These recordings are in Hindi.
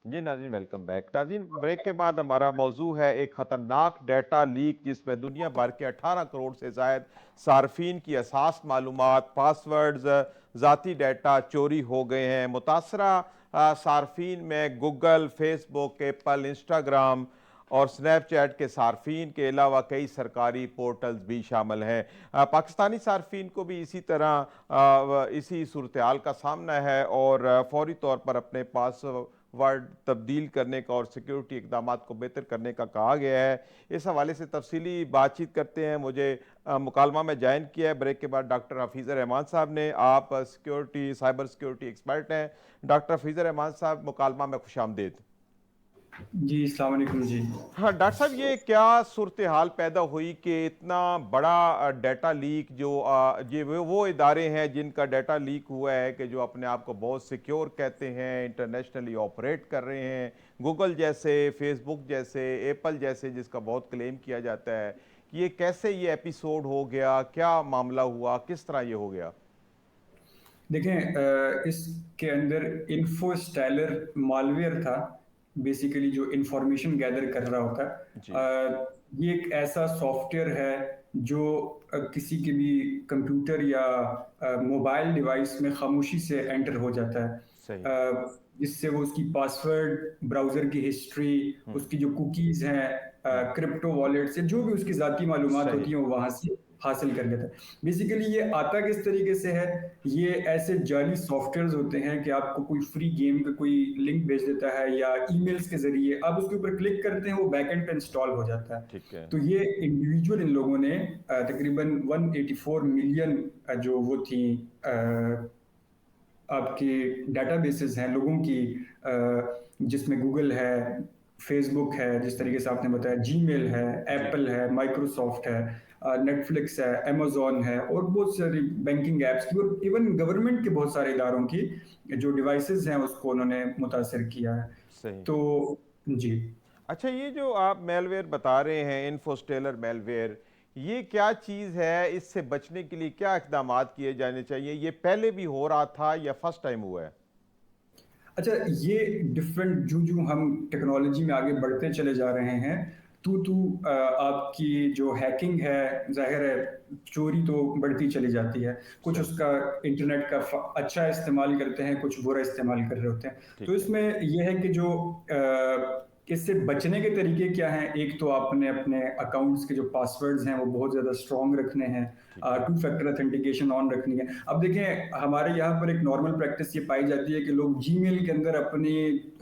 जी नाज़रीन, वेलकम बैक। नाज़रीन, ब्रेक के बाद हमारा मौजू है एक ख़तरनाक डाटा लीक जिसमें दुनिया भर के 18 करोड़ से ज़ायद सार्फिन की असास मालूमात, पासवर्ड्स, ज़ाती डाटा चोरी हो गए हैं। मुतासरा सार्फिन में गूगल, फेसबुक, एप्पल, इंस्टाग्राम और स्नैपचैट के सार्फिन के अलावा कई सरकारी पोर्टल्स भी शामिल हैं। पाकिस्तानी सार्फिन को भी इसी तरह इसी सूरत हाल का सामना है और फौरी तौर पर अपने पास वर्ड तब्दील करने का और सिक्योरिटी इकदाम को बेहतर करने का कहा गया है। इस हवाले से तफसीली बातचीत करते हैं। मुझे मुकालमा में ज्वाइन किया है ब्रेक के बाद डॉक्टर हफीज़ रहमान साहब ने। आप सिक्योरिटी साइबर सिक्योरिटी एक्सपर्ट हैं। डॉक्टर हफीज़ रहमान साहब, मुकालमा में खुश आमदीद। जी, अस्सलाम वालेकुम जी। हाँ डॉक्टर साहब, ये क्या सूरत हाल पैदा हुई कि इतना बड़ा डाटा लीक, जो ये वो इदारे हैं जिनका डाटा लीक हुआ है कि जो अपने आप को बहुत सिक्योर कहते हैं, इंटरनेशनली ऑपरेट कर रहे हैं, गूगल जैसे, फेसबुक जैसे, एप्पल जैसे, जिसका बहुत क्लेम किया जाता है कि ये कैसे ये एपिसोड हो गया, क्या मामला हुआ, किस तरह ये हो गया? देखें, इसके अंदर इन्फो स्टाइलर मालवेयर था, बेसिकली जो इंफॉर्मेशन गैदर कर रहा होता जी। है। ये एक ऐसा सॉफ्टवेयर है जो किसी के भी कंप्यूटर या मोबाइल डिवाइस में खामोशी से एंटर हो जाता है। सही। जिससे वो उसकी पासवर्ड, ब्राउज़र की हिस्ट्री, हम्म। उसकी जो कुकीज़ हैं, हम्म। क्रिप्टो वॉलेट से जो भी उसकी ज़ाती मालूमात सही। होती हैं, वो वहाँ से हासिल कर लेता है। बेसिकली ये आता किस तरीके से है, ये ऐसे जाली सॉफ्टवेयर्स होते हैं कि आपको कोई फ्री गेम का कोई लिंक भेज देता है या ईमेल्स के ज़रिए आप उसके ऊपर क्लिक करते हैं, वो बैकएंड पे इंस्टॉल हो जाता है। ठीक है। तो ये इंडिविजुअल इन लोगों ने तकरीबन 184 मिलियन जो वो थी आपकी डेटाबेसेस हैं लोगों की, जिसमें गूगल है, फेसबुक है, जिस तरीके से आपने बताया जीमेल है, जी। एप्पल है, माइक्रोसॉफ्ट है, नेटफ्लिक्स है, अमेजोन है और बहुत सारी बैंकिंग एप्स की और इवन गवर्नमेंट के बहुत सारे इदारों की जो डिवाइसेस हैं उसको उन्होंने मुतासर किया है। सही। तो जी। अच्छा, ये जो आप मेलवेयर बता रहे हैं, इन्फोस्टेलर मेलवेयर, ये क्या चीज़ है? इससे बचने के लिए क्या इकदाम किए जाने चाहिए? ये पहले भी हो रहा था या फर्स्ट टाइम हुआ है? अच्छा, ये डिफरेंट जो जो हम टेक्नोलॉजी में आगे बढ़ते चले जा रहे हैं, आपकी जो हैकिंग है, ज़ाहिर है चोरी तो बढ़ती चली जाती है। कुछ सही। उसका इंटरनेट का अच्छा इस्तेमाल करते हैं, कुछ बुरा इस्तेमाल कर रहे होते हैं। तो ठीक है। इसमें ये है कि जो इससे बचने के तरीके क्या हैं, एक तो आपने अपने अकाउंट्स के जो पासवर्ड्स हैं वो बहुत ज़्यादा स्ट्रॉन्ग रखने हैं, ठीक है। टू फैक्टर ऑथेंटिकेशन ऑन रखनी है। अब देखें, हमारे यहाँ पर एक नॉर्मल प्रैक्टिस ये पाई जाती है कि लोग जीमेल के अंदर अपनी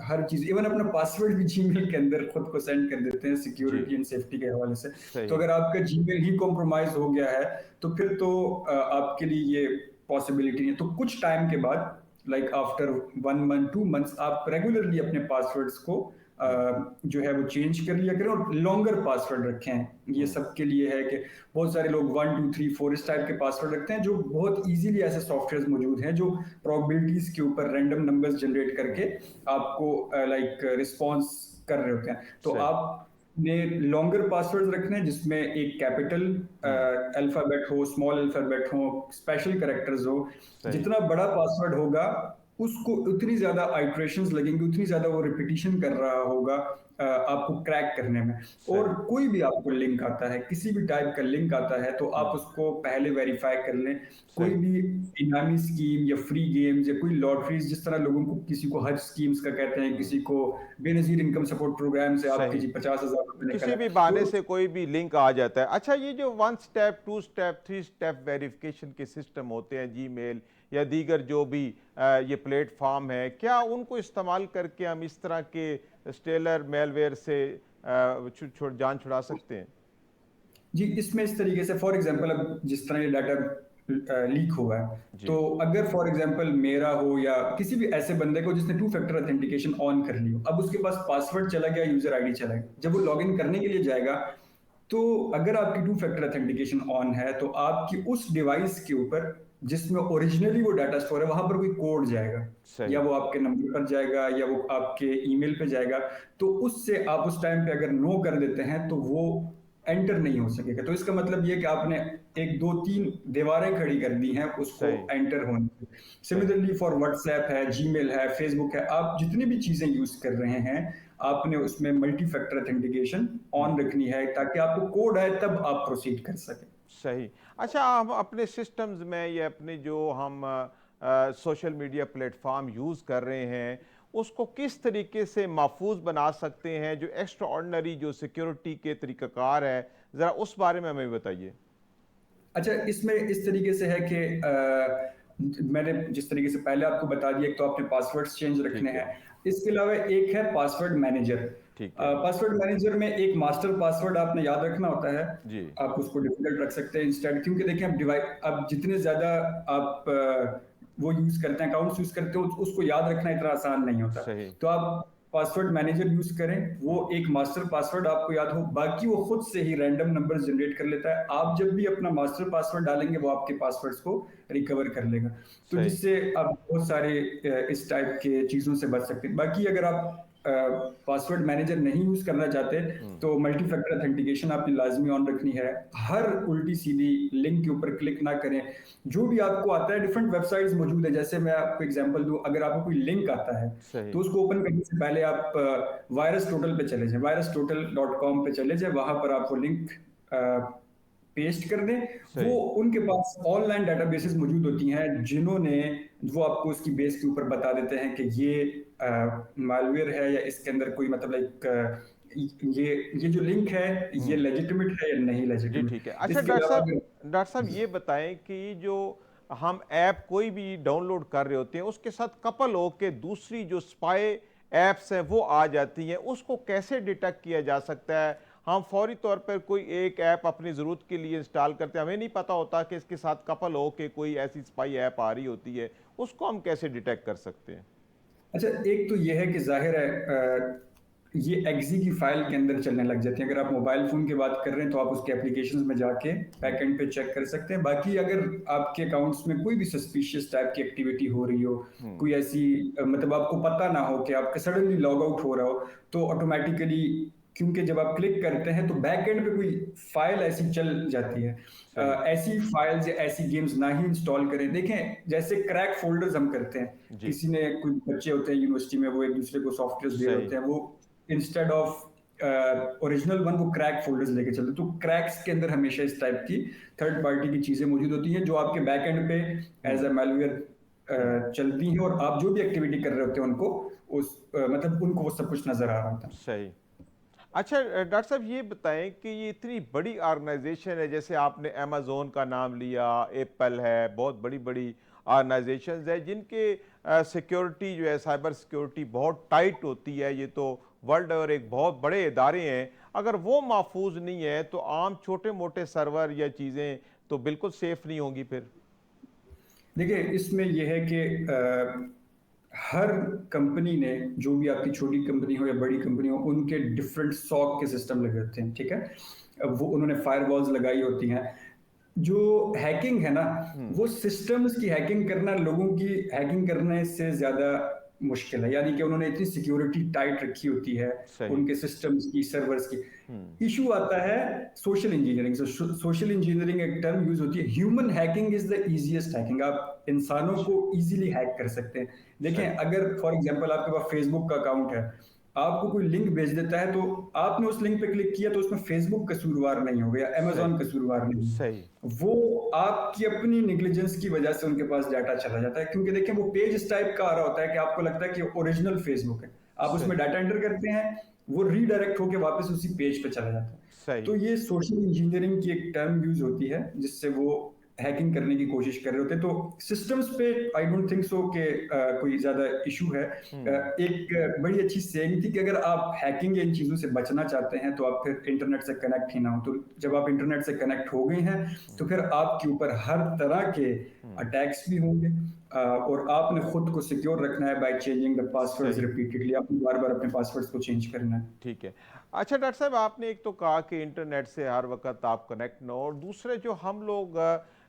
हर चीज़, इवन अपना पासवर्ड भी जीमेल के अंदर खुद को सेंड कर देते हैं जी। सिक्योरिटी एंड सेफ्टी के हवाले से। तो सही। अगर आपका जीमेल ही कॉम्प्रोमाइज हो गया है तो फिर तो आपके लिए ये पॉसिबिलिटी नहीं है। तो कुछ टाइम के बाद, लाइक आफ्टर 1 मंथ 2 मंथ्स, आप रेगुलरली अपने पासवर्ड्स को हम्म। जो है वो चेंज कर लिया करें और लॉन्गर पासवर्ड रखें। ये हम्म। सबके लिए है कि बहुत सारे लोग 1 2 3 4 इस टाइप के पासवर्ड रखते हैं, जो बहुत इजीली ऐसे सॉफ्टवेयर मौजूद हैं जो प्रोबेबिलिटीज के ऊपर रैंडम नंबर्स जनरेट करके आपको लाइक रिस्पॉन्स कर रहे होते हैं। तो सही। आप ने लॉन्गर पासवर्ड्स रखने हैं जिसमें एक कैपिटल हम्म। अल्फाबेट हो, स्मॉल अल्फाबेट हो, स्पेशल कैरेक्टर्स हो। सही। जितना बड़ा पासवर्ड होगा उसको उतनी ज्यादा आइट्रेशंस लगेंगी, उतनी ज्यादा वो रिपीटिशन कर रहा होगा आपको क्रैक करने में। और सही। कोई भी आपको लिंक आता है, किसी भी टाइप का लिंक आता है, तो आप हम्म। उसको पहले वेरीफाई कर लें। कोई सही। भी इनामी स्कीम या फ्री गेम्स या कोई लॉटरीज, जिस तरह लोगों को, किसी को हज स्कीम्स का कहते हैं, हम्म। किसी को बेनजीर इनकम सपोर्ट प्रोग्राम से आपके सही। जी 50,000 रुपए निकल किसी है भी तो। बहाने से कोई भी लिंक आ जाता है। अच्छा, ये जो 1 स्टेप, 2 स्टेप, 3 स्टेप वेरिफिकेशन के सिस्टम होते हैं, जीमेल या दीगर जो भी ये प्लेटफॉर्म है, क्या उनको इस्तेमाल करके हम इस तरह के स्टेलर मेलवेयर से जान छुड़ा सकते हैं? जी, इसमें इस तरीके से फॉर एग्जांपल, अब जिस तरह ये डाटा लीक हुआ है, तो जी। अगर फॉर एग्जांपल मेरा हो या किसी भी ऐसे बंदे को जिसने टू फैक्टर ऑथेंटिकेशन ऑन कर ली हो, अब उसके पास पासवर्ड चला गया, यूजर आईडी चला गया, जब वो लॉगिन करने के लिए जाएगा, तो अगर आपकी टू फैक्टर ऑथेंटिकेशन ऑन है तो आपकी उस डिवाइस के ऊपर जिसमें ओरिजिनली वो डाटा स्टोर है, वहां पर कोई कोड जाएगा, या सही। वो आपके नंबर पर जाएगा या वो आपके ईमेल पे जाएगा। तो उससे आप उस टाइम पे अगर नो कर देते हैं तो वो एंटर नहीं हो सकेगा। तो इसका मतलब ये कि आपने एक दो तीन दीवारें खड़ी कर दी हैं उसको सही। एंटर होने की। सही। सिमिलरली फॉर व्हाट्सएप है, जीमेल है, फेसबुक है, आप जितनी भी चीजें यूज कर रहे हैं आपने उसमें मल्टी फैक्टर ऑथेंटिकेशन ऑन रखनी है ताकि आपको कोड आए तब आप प्रोसीड कर सकें। सही। अच्छा, हम अपने सिस्टम्स में या अपने जो हम सोशल मीडिया प्लेटफॉर्म यूज़ कर रहे हैं उसको किस तरीके से महफूज बना सकते हैं, जो एक्स्ट्रा ऑर्डनरी जो सिक्योरिटी के तरीक़ाकार है, ज़रा उस बारे में हमें बताइए। अच्छा, इसमें इस तरीके से है कि मैंने जिस तरीके से पहले आपको बता दिया, एक तो आपने पासवर्ड्स चेंज रखने ठीक है। हैं। इसके अलावा एक है पासवर्ड मैनेजर। ठीक है। पासवर्ड मैनेजर में एक मास्टर पासवर्ड आपने याद रखना होता है। जी। आप उसको डिफिकल्ट रख सकते हैं इंस्टेड, क्योंकि देखिए अब जितने ज्यादा आप वो यूज करते हैं, अकाउंट्स यूज करते हो, उसको याद रखना इतना आसान नहीं होता। सही। तो आप पासवर्ड मैनेजर यूज करें, वो हम्म। एक मास्टर पासवर्ड आपको याद हो, बाकी वो खुद से ही रैंडम नंबर जनरेट कर लेता है। आप जब भी अपना मास्टर पासवर्ड डालेंगे वो आपके पासवर्ड्स को रिकवर कर लेगा। तो सही। जिससे आप बहुत सारे इस टाइप के चीजों से बच सकते हैं। बाकी अगर आप पासवर्ड मैनेजर नहीं यूज करना चाहते हम्म। तो मल्टी फैक्टर ऑथेंटिकेशन आपने लाजमी ऑन रखनी है। हर उल्टी सीधी लिंक के ऊपर क्लिक ना करें। जो भी आपको आता है, डिफरेंट वेबसाइट्स मौजूद है, जैसे मैं आपको एग्जांपल दूं, अगर आपको कोई लिंक आता है सही। तो उसको ओपन करने से पहले आप वायरस टोटल पे चले जाएं, virustotal.com पे चले जाएं, वहां पर आप वो लिंक पेस्ट कर दें। वो सही। उनके पास ऑनलाइन डेटाबेसेस मौजूद होती हैं जिन्होंने वो आपको उसकी बेस के ऊपर बता देते हैं कि ये मालवेयर है या इसके अंदर कोई मतलब ये जो लिंक है ये हम्म। लेजिटिमेट है या नहीं जी लेजिटिमेट। ठीक है। अच्छा इसके डॉक्टर अलावा साहब, ये बताएं कि जो हम ऐप कोई भी डाउनलोड कर रहे होते हैं उसके साथ कपल हो के दूसरी जो स्पाई एप्स हैं वो आ जाती हैं, उसको कैसे डिटेक्ट किया जा सकता है? हम फौरी तौर पर कोई एक ऐप अपनी ज़रूरत के लिए इंस्टॉल करते हैं, हमें नहीं पता होता कि इसके साथ कपल हो के कोई ऐसी स्पाई ऐप आ रही होती है, उसको हम कैसे डिटेक्ट कर सकते हैं? अच्छा, एक तो ये है कि जाहिर है ये एग्जी की फाइल के अंदर चलने लग जाती है। अगर आप मोबाइल फोन की बात कर रहे हैं तो आप उसके एप्लीकेशंस में जाके हम्म। बैकएंड पे चेक कर सकते हैं। बाकी अगर आपके अकाउंट्स में कोई भी सस्पिशियस टाइप की एक्टिविटी हो रही हो, हम्म। कोई ऐसी मतलब आपको पता ना हो कि आपका सडनली लॉग आउट हो रहा हो, तो ऑटोमेटिकली, क्योंकि जब आप क्लिक करते हैं तो बैक एंड पे कोई फाइल ऐसी चल जाती है। सही। ऐसी फाइल्स या ऐसी गेम्स ना ही इंस्टॉल करें। देखें, जैसे क्रैक फोल्डर्स हम करते हैं, जी। किसी ने, कोई बच्चे होते हैं यूनिवर्सिटी में, वो एक दूसरे को सॉफ्टवेयर दे रहे सही। होते हैं, वो इंस्टेड ऑफ ओरिजिनल वन वो क्रैक फोल्डर्स लेके चलते हैं। तो क्रैक्स के अंदर हमेशा इस टाइप की थर्ड पार्टी की चीजें मौजूद होती हैं जो आपके बैक एंड पे एज हम्म। अ मैलवेयर हम्म। चलती हैं, और आप जो भी एक्टिविटी कर रहे होते हैं उनको मतलब उनको वो सब कुछ नजर आ रहा होता है। सही। अच्छा डॉक्टर साहब, ये बताएं कि ये इतनी बड़ी ऑर्गेनाइजेशन है, जैसे आपने अमेज़ोन का नाम लिया, एप्पल है, बहुत बड़ी बड़ी ऑर्गेनाइजेशंस है जिनके सिक्योरिटी जो है, साइबर सिक्योरिटी बहुत टाइट होती है, ये तो वर्ल्ड और एक बहुत बड़े इदारे हैं, अगर वो महफूज नहीं है तो आम छोटे मोटे सर्वर या चीज़ें तो बिल्कुल सेफ नहीं होंगी फिर। देखिए, इसमें यह है कि हर कंपनी ने, जो भी आपकी छोटी कंपनी हो या बड़ी कंपनी हो, उनके डिफरेंट सॉक के सिस्टम लगे होते हैं, ठीक है। अब वो उन्होंने फायरवॉल्स लगाई होती हैं। जो हैकिंग है ना, हम्म। वो सिस्टम्स की हैकिंग करना लोगों की हैकिंग करने से ज्यादा मुश्किल है। यानी कि उन्होंने इतनी सिक्योरिटी टाइट रखी होती है सही। उनके सिस्टम्स की, सर्वर्स की। हम्म। इशू आता है सोशल इंजीनियरिंग से। सोशल इंजीनियरिंग एक टर्म यूज होती है। Human hacking is the easiest hacking. आप इंसानों अच्छा। को इजीली हैक कर सकते हैं। देखें, सही। अगर फॉर एग्जांपल आपके पास फेसबुक का अकाउंट है, आपको कोई लिंक भेज देता है, तो आपने उस लिंक पे क्लिक किया तो उसमें फेसबुक कसूरवार नहीं होगा या सही। अमेजोन कसूरवार नहीं सही। होगा। वो आपकी अपनी निग्लिजेंस की वजह से उनके पास डाटा चला जाता है। क्योंकि देखिए, वो पेज इस टाइप का आ रहा होता है कि आपको लगता है कि ओरिजिनल फेसबुक है। आप उसमें सही। डाटा एंटर करते हैं, वो रीडायरेक्ट होकर वापस उसी पेज पे चला जाता है। सही। तो ये सोशल इंजीनियरिंग की एक टर्म यूज होती है जिससे वो हैकिंग करने की कोशिश कर रहे होते हैं। तो सिस्टम्स पे आई डोंट थिंक सो कि कोई ज्यादा इशू है। हम्म। एक बड़ी अच्छी सेइंग थी कि अगर आप हैकिंग या इन चीजों से बचना चाहते हैं तो आप फिर इंटरनेट से कनेक्ट ही ना हो। तो जब आप इंटरनेट से कनेक्ट हो गए हैं तो फिर आपके ऊपर हर तरह के हम्म। अटैक्स भी होंगे। और आपने खुद को सिक्योर रखना है बाय चेंजिंग द पासवर्ड्स सही। रिपीटेडली। आपने बार बार अपने पासवर्ड्स को चेंज करना है। ठीक है। अच्छा डॉक्टर साहब, आपने एक तो कहा कि इंटरनेट से हर वक्त आप कनेक्ट न हो, और दूसरे जो हम लोग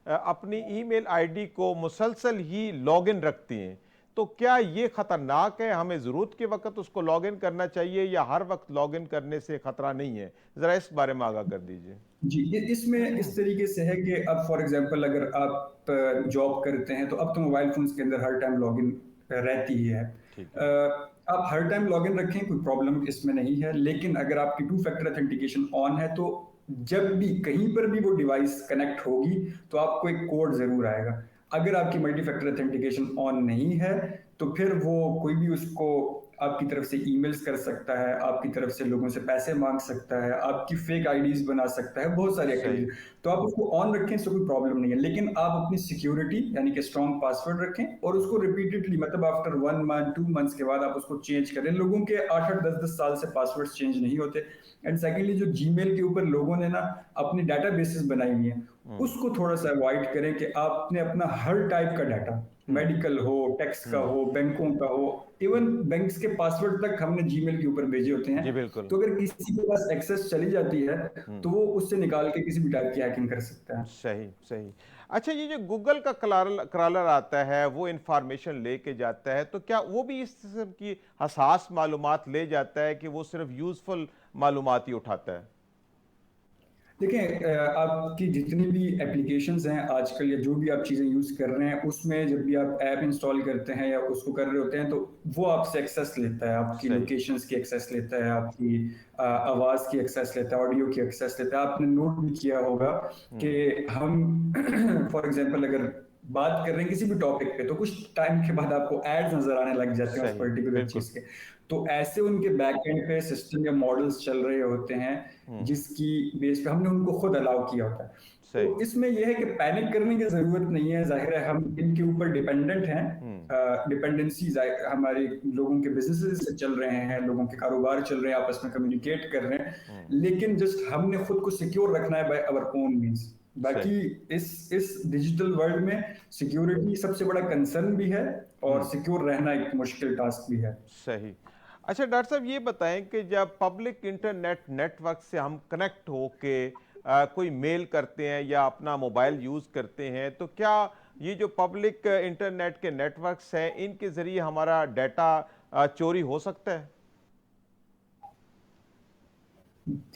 अपनी ईमेल आईडी को मुसलसल ही लॉगिन रखते हैं, तो क्या ये खतरनाक है, हमें जरूरत के वक्त उसको लॉग इन करना चाहिए या हर वक्त लॉग इन करने से खतरा नहीं है? जरा इस बारे में आगाह कर दीजिए। जी, ये इसमें इस तरीके से है कि अब फॉर एग्जांपल अगर आप जॉब करते हैं तो अब तो मोबाइल फोन्स के अंदर हर टाइम लॉगिन रहती ही है। ठीक है। आप हर टाइम लॉगिन रखें, कोई प्रॉब्लम इसमें नहीं है, लेकिन अगर आपकी टू फैक्टर ऑथेंटिकेशन ऑन है तो जब भी कहीं पर भी वो डिवाइस कनेक्ट होगी तो आपको एक कोड जरूर आएगा। अगर आपकी मल्टी फैक्टर ऑथेंटिकेशन ऑन नहीं है तो फिर वो कोई भी उसको आपकी तरफ से ईमेल्स कर सकता है, आपकी तरफ से लोगों से पैसे मांग सकता है, आपकी फेक आईडीज बना सकता है, बहुत सारी सही। एक्टिविटीज। तो आप उसको ऑन रखें, इससे कोई प्रॉब्लम नहीं है, लेकिन आप अपनी सिक्योरिटी यानी कि स्ट्रॉन्ग पासवर्ड रखें और उसको रिपीटेडली, मतलब आफ्टर 1 मंथ 2 मंथ्स के बाद आप उसको चेंज करें। लोगों के 8 8 10 10 साल से पासवर्ड चेंज नहीं होते। एंड सेकेंडली, जो जीमेल के ऊपर लोगों ने ना अपनी डाटा बेसिस बनाई हुई है, उसको थोड़ा सा अवॉइड करें कि आपने अपना हर टाइप का डाटा, मेडिकल हो, टैक्स का हो, बैंकों का हो, इवन बैंक्स के पासवर्ड तक हमने जीमेल के ऊपर भेजे होते हैं। जी बिल्कुल। तो अगर किसी के पास एक्सेस चली जाती है तो वो उससे निकाल के किसी भी टाइप की हैकिंग कर सकता है। सही सही। अच्छा, ये जो गूगल का क्रॉलर आता है वो इंफॉर्मेशन लेके जाता है, तो क्या वो भी इस किस्म की हसास मालूमात ले जाता है कि वो सिर्फ यूजफुल मालूमात ही उठाता है? देखें, आपकी जितनी भी एप्लीकेशंस हैं आजकल या जो भी आप चीज़ें यूज़ कर रहे हैं, उसमें जब भी आप ऐप इंस्टॉल करते हैं या उसको कर रहे होते हैं तो वो आपसे एक्सेस लेता है, आपकी सही। लोकेशंस की एक्सेस लेता है, आपकी आवाज़ की एक्सेस लेता है, ऑडियो की एक्सेस लेता है। आपने नोट भी किया होगा कि हम फॉर एग्जांपल अगर बात कर रहे हैं किसी भी टॉपिक पे तो कुछ टाइम के बाद आपको एड्स नजर आने लग जाते हैं उस सही। पर्टिकुलर बिल्कुल। चीज के। तो ऐसे उनके बैक एंड पे सिस्टम या मॉडल्स चल रहे होते हैं हम्म। जिसकी बेस पे हमने उनको खुद अलाउ किया होता है। सही। तो इसमें यह है कि पैनिक करने की जरूरत नहीं है। जाहिर है हम इनके ऊपर डिपेंडेंट हैं, हम्म। डिपेंडेंसीज हमारे लोगों के बिजनेसेस से चल रहे हैं, लोगों के कारोबार चल रहे हैं, आपस में कम्युनिकेट कर रहे हैं, हम्म। लेकिन जस्ट हमने खुद को सिक्योर रखना है बाय आवर ओन मींस। सही। बाकी इस डिजिटल वर्ल्ड में सिक्योरिटी सबसे बड़ा कंसर्न भी है और हम्म। सिक्योर रहना एक मुश्किल टास्क भी है। सही। अच्छा डॉक्टर साहब, ये बताएं कि जब पब्लिक इंटरनेट नेटवर्क से हम कनेक्ट होके कोई मेल करते हैं या अपना मोबाइल यूज़ करते हैं, तो क्या ये जो पब्लिक इंटरनेट के नेटवर्क्स हैं इनके ज़रिए हमारा डाटा चोरी हो सकता है?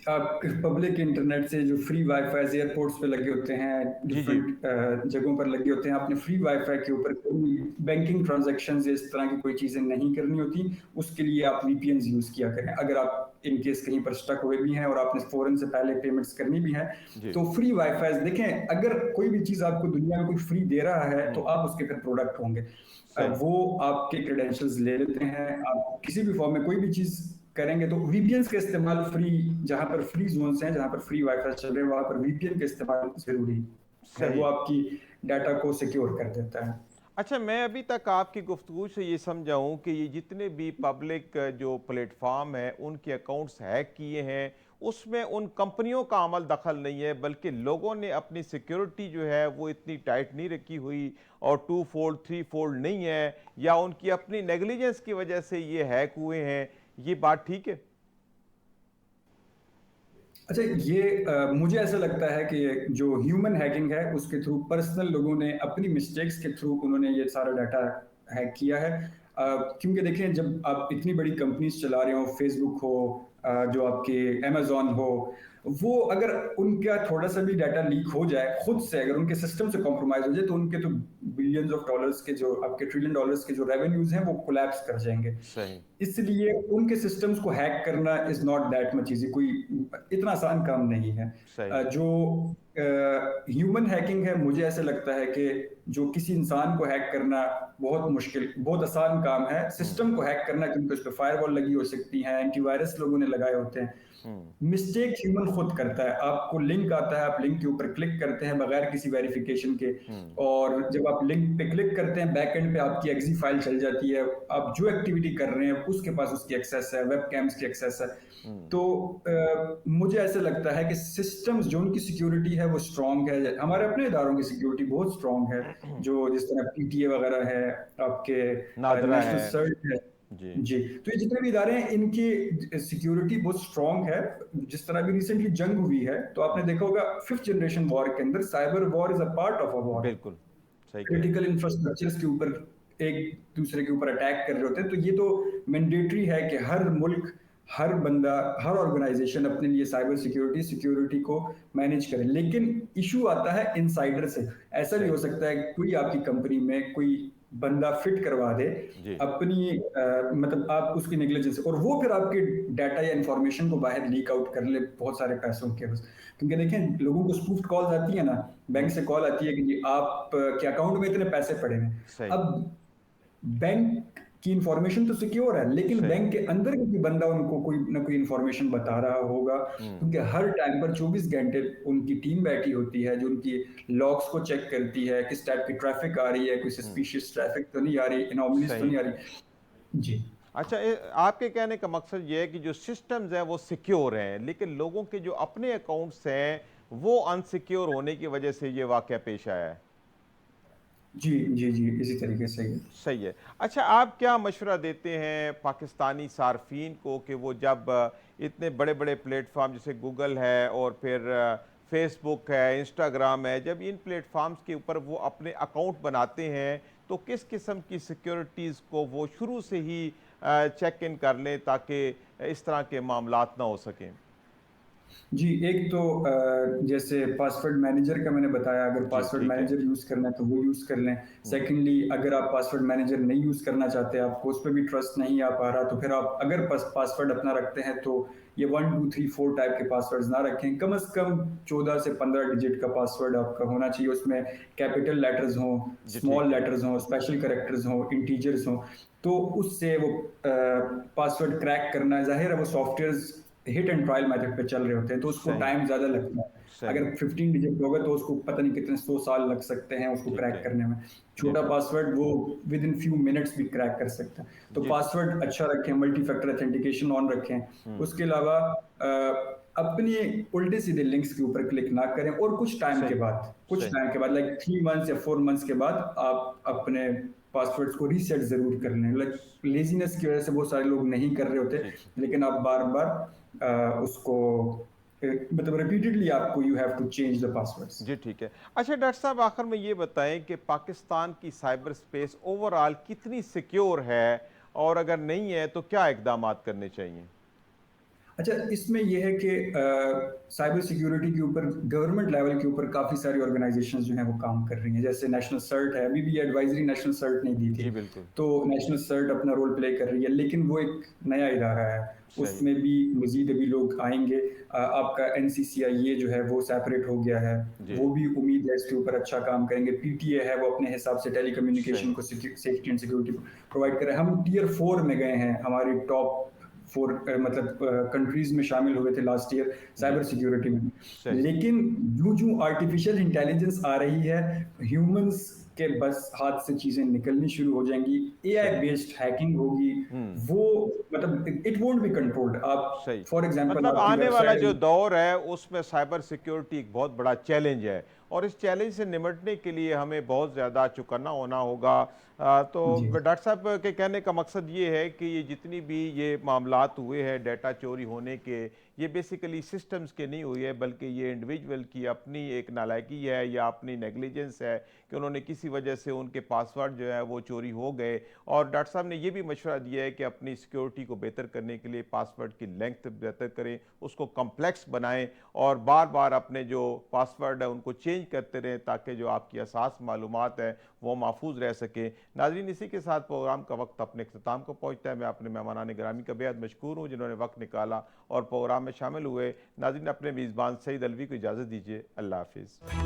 आप पब्लिक इंटरनेट से जो फ्री वाईफाई एयरपोर्ट्स पे लगे होते हैं, जी जी। डिफरेंट जगहों पर लगे होते हैं, आपने फ्री वाईफाई के ऊपर कोई बैंकिंग ट्रांजैक्शंस इस तरह की कोई चीजें नहीं करनी होती। उसके लिए आप वीपीएन यूज किया करें। अगर आप इन केस कहीं पर स्टक हुए भी हैं और आपने फौरन से पहले पेमेंट्स करनी भी है जी। तो फ्री वाईफाई देखें। अगर कोई भी चीज आपको दुनिया में कोई फ्री दे रहा है तो हम्म। आप उसके फिर प्रोडक्ट होंगे। सही। वो आपके क्रेडेंशियल्स ले लेते हैं। आप किसी भी फॉर्म में कोई भी चीज करेंगे तो वीपीएन का इस्तेमाल, फ्री जहां पर फ्री जोन्स हैं, जहां पर फ्री वाईफाई चल रहे हैं, वहां पर वीपीएन का इस्तेमाल जरूरी है। वो सही। आपकी डाटा को सिक्योर कर देता है। अच्छा, मैं अभी तक आपकी गुफ्तगू से ये समझा हूँ कि ये जितने भी पब्लिक जो प्लेटफॉर्म है उनके अकाउंट्स हैक किए हैं, उसमें उन कंपनियों का अमल दखल नहीं है, बल्कि लोगों ने अपनी सिक्योरिटी जो है वो इतनी टाइट नहीं रखी हुई और 2 फोल्ड 3 फोल्ड नहीं है, या उनकी अपनी नेग्लिजेंस की वजह से ये हैक हुए हैं। ये बात ठीक है? अच्छा, ये मुझे ऐसा लगता है कि जो ह्यूमन हैकिंग है उसके थ्रू पर्सनल लोगों ने अपनी मिस्टेक्स के थ्रू उन्होंने ये सारा डाटा हैक किया है। क्योंकि देखें, जब आप इतनी बड़ी कंपनीज चला रहे हो, फेसबुक हो, जो आपके अमेजोन हो, वो अगर उनका थोड़ा सा भी डाटा लीक हो जाए खुद से, अगर उनके सिस्टम से कॉम्प्रोमाइज हो जाए तो उनके तो बिलियंस ऑफ डॉलर्स के, जो आपके ट्रिलियन डॉलर्स के जो रेवेन्यूज हैं वो कोलैप्स कर जाएंगे। सही। इसलिए उनके सिस्टम्स को हैक करना is not that much easy, कोई इतना आसान काम नहीं है। सही। जो ह्यूमन हैकिंग है, मुझे ऐसा लगता है कि जो किसी इंसान को हैक करना बहुत मुश्किल, बहुत आसान काम है सिस्टम को हैक करना, क्योंकि उस पर फायरवॉल लगी हो सकती है, एंटीवायरस लोगों ने लगाए होते हैं। हम्म। मिस्टेक ह्यूमन खुद करता है। आपको लिंक आता है, आप लिंक के ऊपर क्लिक करते हैं बगैर किसी वेरिफिकेशन के, हम्म। और जब आप लिंक पे क्लिक करते हैं बैक एंड पे आपकी एक्सी फाइल चल जाती है। आप जो एक्टिविटी कर रहे हैं उसके पास उसकी एक्सेस है, वेब कैम्स की एक्सेस है। हम्म। तो मुझे ऐसा लगता है कि सिस्टम्स जो उनकी सिक्योरिटी है वो स्ट्रांग है। हमारे अपने इदारों की सिक्योरिटी बहुत स्ट्रांग है, जो जिस तरह पीटीए वगैरह है, आपके नादरा नेशनल है। सर्च है। जी। जी, तो ये जितने भी इदारे हैं इनकी सिक्योरिटी बहुत स्ट्रांग है। जिस तरह भी रिसेंटली जंग हुई है तो आपने देखा होगा 5th जनरेशन वॉर के अंदर cyber war is a part of a war. बिल्कुल। सही कह रहे हैं। क्रिटिकल इंफ्रास्ट्रक्चर्स के ऊपर एक दूसरे के ऊपर अटैक कर रहे होते हैं। तो ये तो मैंडेटरी है कि हर मुल्क, हर बंदा, हर ऑर्गेनाइजेशन अपने लिए साइबर सिक्योरिटी को मैनेज करे। लेकिन इशू आता है इनसाइडर से। ऐसा भी हो सही। सकता है कि कोई आपकी कंपनी में कोई बंदा फिट करवा दे जी। अपनी मतलब आप उसकी नेग्लिजेंस, और वो फिर आपके डाटा या इंफॉर्मेशन को बाहर लीक आउट कर ले बहुत सारे पैसों के बस। क्योंकि देखें, लोगों को स्पूफ्ड कॉल्स आती है ना, बैंक हम्म। से कॉल आती है कि जी आप के अकाउंट में इतने पैसे पड़े हैं। सही। अब बैंक की इंफॉर्मेशन तो सिक्योर है, लेकिन सही। बैंक के अंदर का कोई बंदा उनको कोई ना कोई इंफॉर्मेशन बता रहा होगा, हम्म। क्योंकि हर टाइम पर 24 घंटे उनकी टीम बैठी होती है जो उनकी लॉग्स को चेक करती है, किस टाइप की ट्रैफिक आ रही है, कोई हम्म। सस्पिशियस ट्रैफिक तो नहीं आ रही, एनॉमलीज तो सही। नहीं आ रही। जी। अच्छा, आपके कहने का मकसद ये है कि जो सिस्टम्स हैं वो सिक्योर हैं, लेकिन लोगों के जो अपने अकाउंट्स हैं वो अनसिक्योर होने की वजह से ये वाकया पेश आया है। जी, जी, जी, इसी तरीके से ही है। सही है। अच्छा, आप क्या मशवरा देते हैं पाकिस्तानी सार्फिन को कि वो जब इतने बड़े बड़े प्लेटफॉर्म जैसे गूगल है और फिर फेसबुक है, इंस्टाग्राम है, जब इन प्लेटफॉर्म्स के ऊपर वो अपने अकाउंट बनाते हैं तो किस किस्म की सिक्योरिटीज़ को वो शुरू से ही चेक इन कर लें ताकि इस तरह के मामलात ना हो सकें? जी, एक तो जैसे पासवर्ड मैनेजर का मैंने बताया, अगर जी, पासवर्ड ठीक है। मैनेजर यूज़ करना है तो वो यूज़ कर लें। हम्म। सेकंडली, अगर आप पासवर्ड मैनेजर नहीं यूज़ करना चाहते, आपको उस पे भी ट्रस्ट नहीं आ पा रहा, तो फिर आप अगर पासवर्ड अपना रखते हैं तो ये 1 2 3 4 टाइप के पासवर्ड्स ना रखें। कम से कम 14 से 15 डिजिट का पासवर्ड आपका होना चाहिए। उसमें कैपिटल लेटर्स हों, जी, स्मॉल ठीक है। लेटर्स हों, स्पेशल कैरेक्टर्स हों, इंटीजर्स हों। तो उससे वो पासवर्ड क्रैक करना, ज़ाहिर है वो softwares hit and trial method पे चल रहे होते हैं, तो उसको सही। टाइम ज़्यादा लगता है। सही। अगर 15 डिजिट होगा तो उसको पता नहीं कितने 100 साल लग सकते हैं उसको ठीक क्रैक है। करने में। जी। छोटा पासवर्ड वो विद इन फ्यू मिनट्स भी क्रैक कर सकता है। तो जी। पासवर्ड अच्छा रखें, मल्टी फैक्टर ऑथेंटिकेशन ऑन रखें। हम्म। उसके अलावा अपने उल्टे सीधे लिंक्स के ऊपर क्लिक ना करें, और सही। कुछ सही। टाइम के बाद लाइक 3 मंथ्स या 4 मंथ्स के बाद आप अपने पासवर्ड्स को रीसेट ज़रूर कर लें। लाइक लेज़ीनेस की वजह से बहुत सारे लोग नहीं कर रहे होते, ठीक है। लेकिन आप बार-बार उसको मतलब रिपीटेडली आपको you have to change the passwords. जी, ठीक है। अच्छा डॉक्टर साहब, आखिर में ये बताएं कि पाकिस्तान की साइबर स्पेस ओवरऑल कितनी सिक्योर है और अगर नहीं है तो क्या इकदामात करने चाहिए? अच्छा, इसमें यह है कि साइबर सिक्योरिटी के ऊपर गवर्नमेंट लेवल के ऊपर काफ़ी सारी ऑर्गेनाइजेशंस जो हैं वो काम कर रही हैं। जैसे नेशनल सर्ट है, अभी भी एडवाइजरी नेशनल सर्ट नहीं दी थी, जी, बिल्कुल। तो नेशनल सर्ट अपना रोल प्ले कर रही है, लेकिन वो एक नया इदारा है, सही। उसमें भी मजीद अभी लोग आएंगे। आपका NCCIA जो है वो सेपरेट हो गया है, जी। वो भी उम्मीद है इसके ऊपर अच्छा काम करेंगे। PTA है, वो अपने हिसाब से टेली कम्युनिकेशन सही। को सेफ्टी एंड सिक्योरिटी प्रोवाइड कर रहे हैं। हम टीयर 4 में गए हैं, हमारी टॉप 4 मतलब कंट्रीज में शामिल हुए थे लास्ट ईयर जी। साइबर सिक्योरिटी में। सही। लेकिन यूं यूं आर्टिफिशियल इंटेलिजेंस आ रही है, ह्यूमंस के बस हाथ से चीजें निकलनी शुरू हो जाएंगी, AI सही। बेस्ड हैकिंग होगी। हम्म। वो मतलब इट वोंट बी कंट्रोल्ड। आप सही। फॉर एग्जांपल मतलब आपकी आने वाला जो वेबसाइट। दौर है उसमें साइबर सिक्योरिटी एक बहुत बड़ा चैलेंज है और इस चैलेंज से निपटने के लिए हमें बहुत ज़्यादा चौकन्ना होना होगा। तो जी, डॉक्टर साहब के कहने का मकसद ये है कि ये जितनी भी ये मामलात हुए हैं डाटा चोरी होने के, ये बेसिकली सिस्टम्स के नहीं हुई है बल्कि ये इंडिविजुअल की अपनी एक नालायकी है या अपनी नेग्लिजेंस है कि उन्होंने किसी वजह से उनके पासवर्ड जो है वो चोरी हो गए। और डॉक्टर साहब ने ये भी मशवरा दिया है कि अपनी सिक्योरिटी को बेहतर करने के लिए पासवर्ड की लेंथ बेहतर करें, उसको कम्प्लेक्स बनाएं और बार बार अपने जो पासवर्ड है उनको चेंज करते रहें ताकि जो आपकी असास मालूमात है वो महफूज रह सके। नाज़रीन, इसी के साथ प्रोग्राम का वक्त अपने अख्ताम को पहुँचता है। मैं अपने मेहमानान गिरामी का बेहद मशकूर हूँ जिन्होंने वक्त निकाला और प्रोग्राम में शामिल हुए। नाज़रीन, अपने मेज़बान सईद अलवी को इजाज़त दीजिए। अल्लाह हाफिज़।